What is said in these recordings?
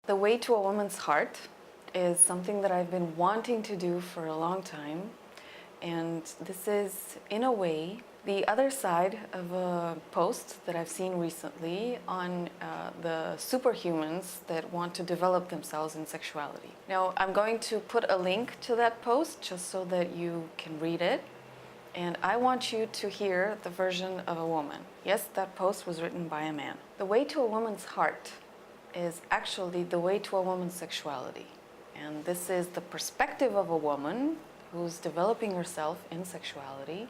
The way to a woman's heart is something that I've been wanting to do for a long time. And this is, in a way, the other side of a post that I've seen recently on the superhumans that want to develop themselves in sexuality. Now, I'm going to put a link to that post just so that you can read it. And I want you to hear the version of a woman. Yes, that post was written by a man. The way to a woman's heart is actually the way to a woman's sexuality. And this is the perspective of a woman who's developing herself in sexuality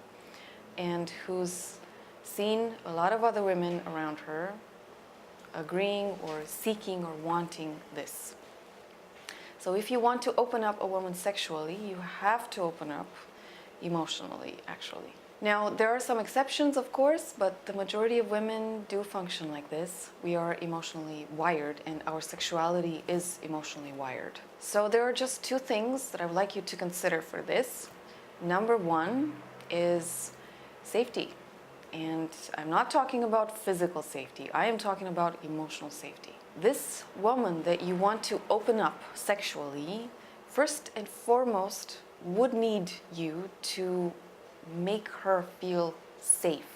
and who's seen a lot of other women around her agreeing or seeking or wanting this. So if you want to open up a woman sexually, you have to open up emotionally, actually. Now, there are some exceptions, of course, but the majority of women do function like this. We are emotionally wired, and our sexuality is emotionally wired. So there are just two things that I would like you to consider for this. Number one is safety. And I'm not talking about physical safety. I am talking about emotional safety. This woman that you want to open up sexually, first and foremost, would need you to make her feel safe.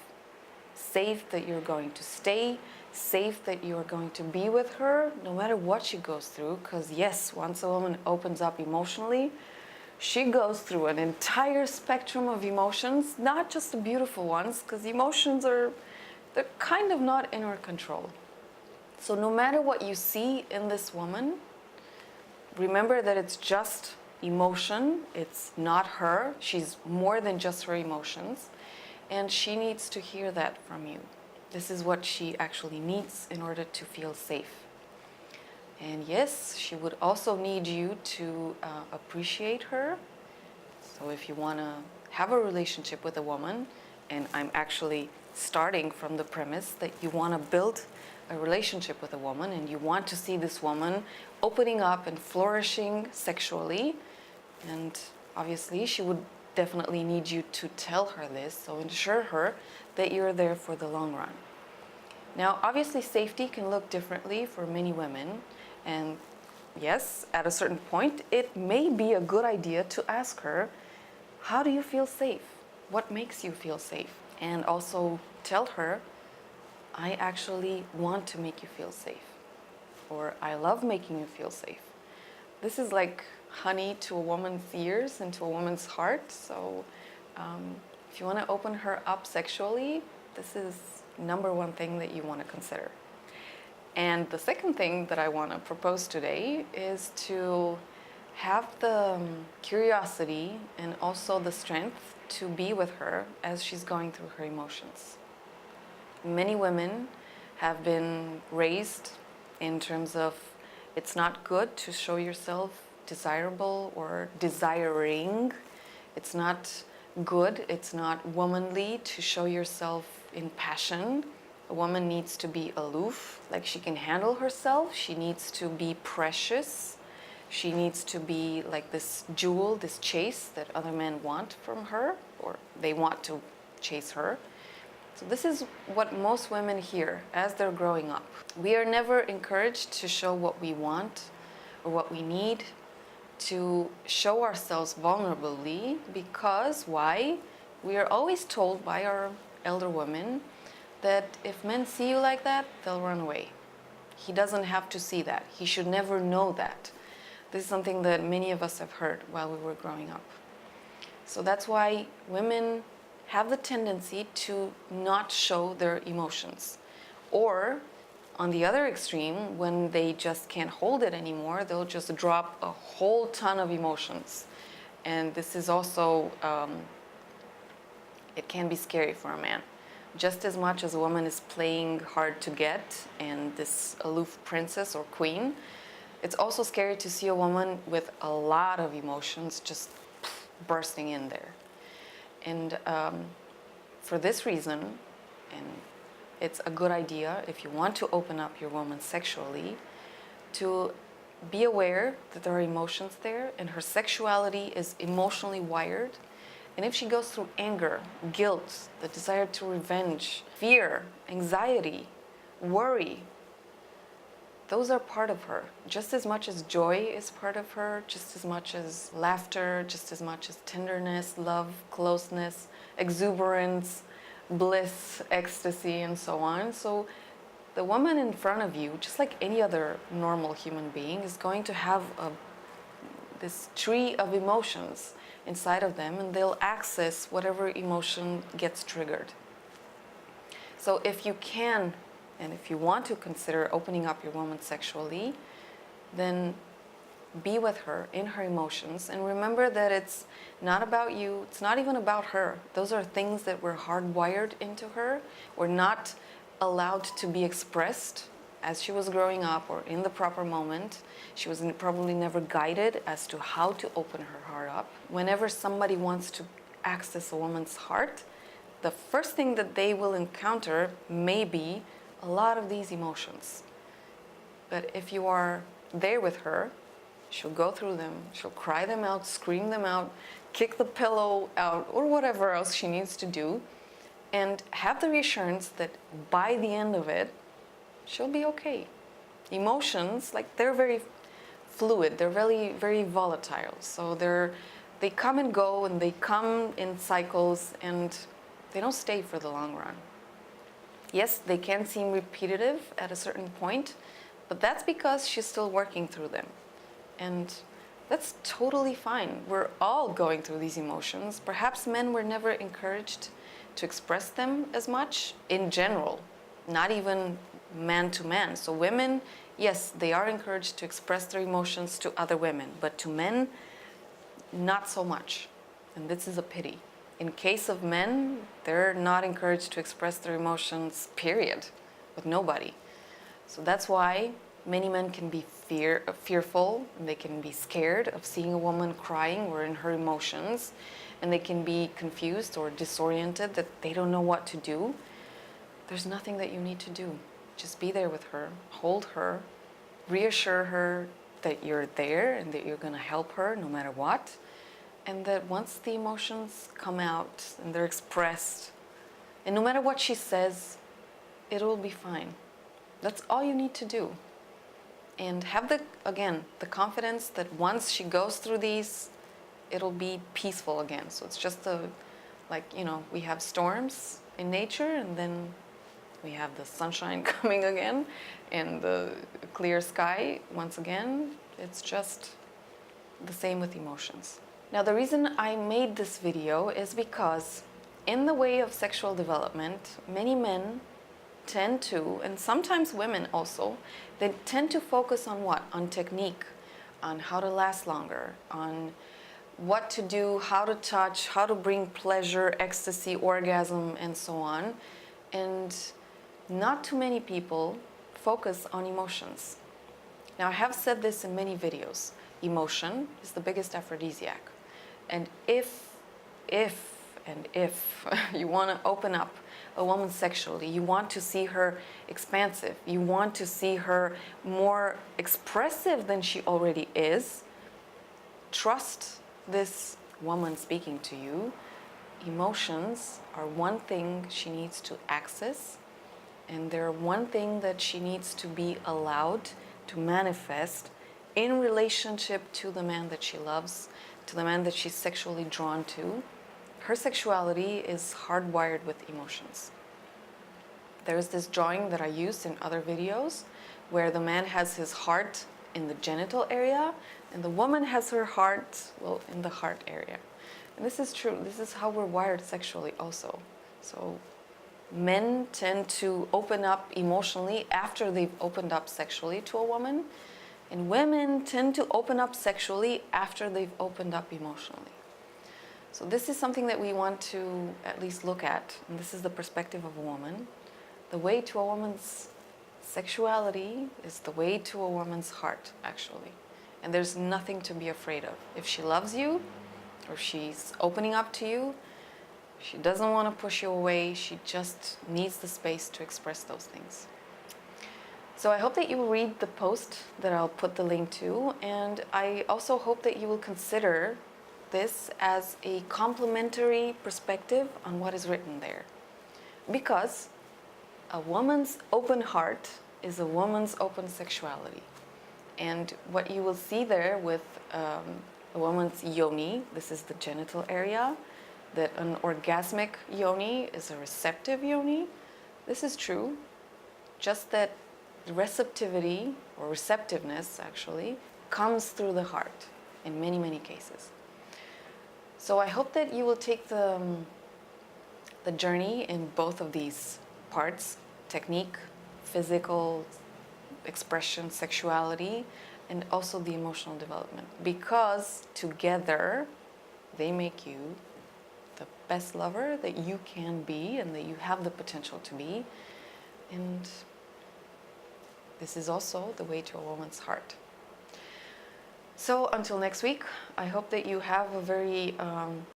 Safe that you're going to stay, safe that you're going to be with her no matter what she goes through. Because yes, once a woman opens up emotionally, she goes through an entire spectrum of emotions, not just the beautiful ones, because emotions they're kind of not in our control. So no matter what you see in this woman, remember that it's just emotion. It's not her. She's more than just her emotions. And she needs to hear that from you. This is what she actually needs in order to feel safe. And yes, she would also need you to appreciate her. So if you want to have a relationship with a woman, and I'm actually starting from the premise that you want to build a relationship with a woman and you want to see this woman opening up and flourishing sexually, and obviously she would definitely need you to tell her this, so ensure her that you're there for the long run. Now, obviously safety can look differently for many women, and yes, at a certain point, it may be a good idea to ask her, how do you feel safe? What makes you feel safe? And also tell her, I actually want to make you feel safe, or I love making you feel safe. This is like honey to a woman's ears and to a woman's heart. So if you want to open her up sexually, this is number one thing that you want to consider. And the second thing that I want to propose today is to have the curiosity and also the strength to be with her as she's going through her emotions. Many women have been raised in terms of it's not good to show yourself desirable or desiring. It's not good, it's not womanly to show yourself in passion. A woman needs to be aloof, like she can handle herself. She needs to be precious. She needs to be like this jewel, this chase that other men want from her, or they want to chase her. So this is what most women hear as they're growing up. We are never encouraged to show what we want or what we need, to show ourselves vulnerably, because why? We are always told by our elder women that if men see you like that, they'll run away. He doesn't have to see that. He should never know that. This is something that many of us have heard while we were growing up. So that's why women have the tendency to not show their emotions. Or, on the other extreme, when they just can't hold it anymore, they'll just drop a whole ton of emotions. And this is also, it can be scary for a man. Just as much as a woman is playing hard to get and this aloof princess or queen, it's also scary to see a woman with a lot of emotions just bursting in there. And for this reason, and it's a good idea if you want to open up your woman sexually, to be aware that there are emotions there and her sexuality is emotionally wired. And if she goes through anger, guilt, the desire to revenge, fear, anxiety, worry, those are part of her. Just as much as joy is part of her, just as much as laughter, just as much as tenderness, love, closeness, exuberance, bliss, ecstasy, and so on. So the woman in front of you, just like any other normal human being, is going to have this tree of emotions inside of them, and they'll access whatever emotion gets triggered. So if you can, and if you want to consider opening up your woman sexually, then be with her in her emotions, and remember that it's not about you, it's not even about her. Those are things that were hardwired into her, or not allowed to be expressed as she was growing up or in the proper moment. She was probably never guided as to how to open her heart up. Whenever somebody wants to access a woman's heart, the first thing that they will encounter may be a lot of these emotions. But if you are there with her, she'll go through them, she'll cry them out, scream them out, kick the pillow out, or whatever else she needs to do, and have the reassurance that by the end of it, she'll be okay. Emotions, like, they're very fluid, they're very, very volatile. So they come and go, and they come in cycles, and they don't stay for the long run. Yes, they can seem repetitive at a certain point, but that's because she's still working through them. And that's totally fine. We're all going through these emotions. Perhaps men were never encouraged to express them as much in general, not even man to man. So women, yes, they are encouraged to express their emotions to other women, but to men, not so much. And this is a pity. In case of men, they're not encouraged to express their emotions, period, with nobody. So that's why many men can be fearful, and they can be scared of seeing a woman crying or in her emotions, and they can be confused or disoriented that they don't know what to do. There's nothing that you need to do. Just be there with her, hold her, reassure her that you're there and that you're going to help her no matter what, and that once the emotions come out and they're expressed, and no matter what she says, it'll be fine. That's all you need to do. And have the confidence that once she goes through these, it'll be peaceful again. So it's just we have storms in nature, and then we have the sunshine coming again, and the clear sky once again. It's just the same with emotions. Now, the reason I made this video is because in the way of sexual development, many men tend to, and sometimes women also, they tend to focus on what? On technique, on how to last longer, on what to do, how to touch, how to bring pleasure, ecstasy, orgasm, and so on. And not too many people focus on emotions. Now, I have said this in many videos. Emotion is the biggest aphrodisiac. And if you want to open up a woman sexually, you want to see her expansive, you want to see her more expressive than she already is, trust this woman speaking to you. Emotions are one thing she needs to access, and they're one thing that she needs to be allowed to manifest in relationship to the man that she loves, to the man that she's sexually drawn to. Her sexuality is hardwired with emotions. There's this drawing that I used in other videos where the man has his heart in the genital area and the woman has her heart, in the heart area. And this is true. This is how we're wired sexually also. So men tend to open up emotionally after they've opened up sexually to a woman, and women tend to open up sexually after they've opened up emotionally. So this is something that we want to at least look at, and this is the perspective of a woman. The way to a woman's sexuality is the way to a woman's heart, actually. And there's nothing to be afraid of. If she loves you, or she's opening up to you, she doesn't want to push you away, she just needs the space to express those things. So I hope that you will read the post that I'll put the link to, and I also hope that you will consider this as a complementary perspective on what is written there. Because a woman's open heart is a woman's open sexuality. And what you will see there with a woman's yoni, this is the genital area, that an orgasmic yoni is a receptive yoni. This is true, just that receptivity, or receptiveness actually, comes through the heart in many, many cases. So I hope that you will take the journey in both of these parts, technique, physical expression, sexuality, and also the emotional development, because together they make you the best lover that you can be and that you have the potential to be. And this is also the way to a woman's heart. So until next week, I hope that you have a very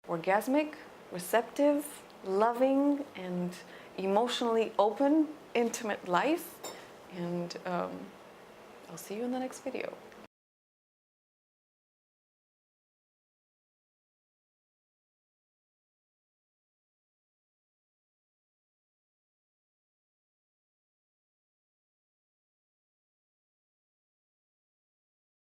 orgasmic, receptive, loving, and emotionally open, intimate life. And I'll see you in the next video.